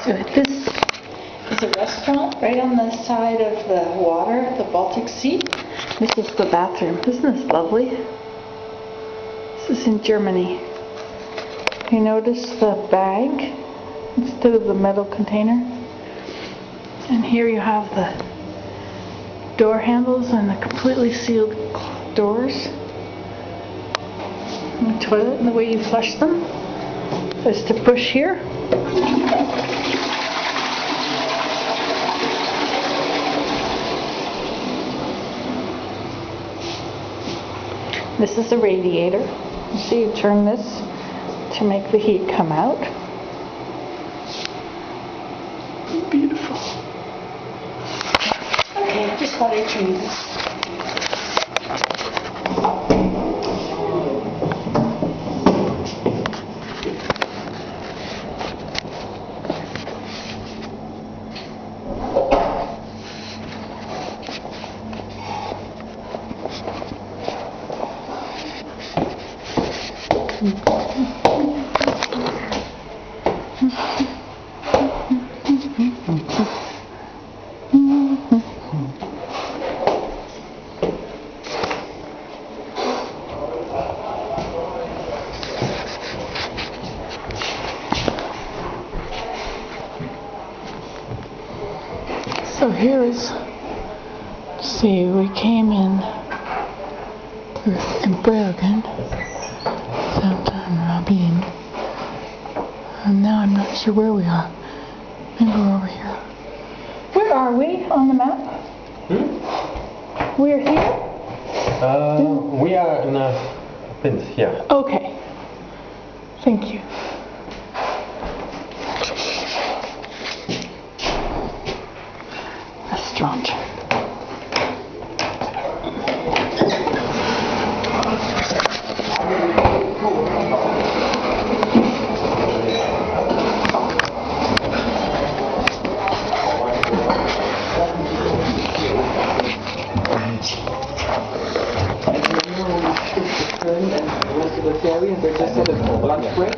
This is a restaurant right on the side of the water, the Baltic Sea. This is the bathroom. Isn't this lovely? This is in Germany. You notice the bag instead of the metal container? And here you have the door handles and the completely sealed doors. And the toilet, and the way you flush them is to push here. This is a radiator. You see, you turn this to make the heat come out. Beautiful. Okay, just thought I'd show you this. So here's, see, we came in Bergen, Rabin, and now I'm not sure where we are. Maybe we're over here. Where are we on the map? We're here? We are in a pins here. Okay. Thank you. Restaurant. And the rest of the ferry, and they're just at a lunch break.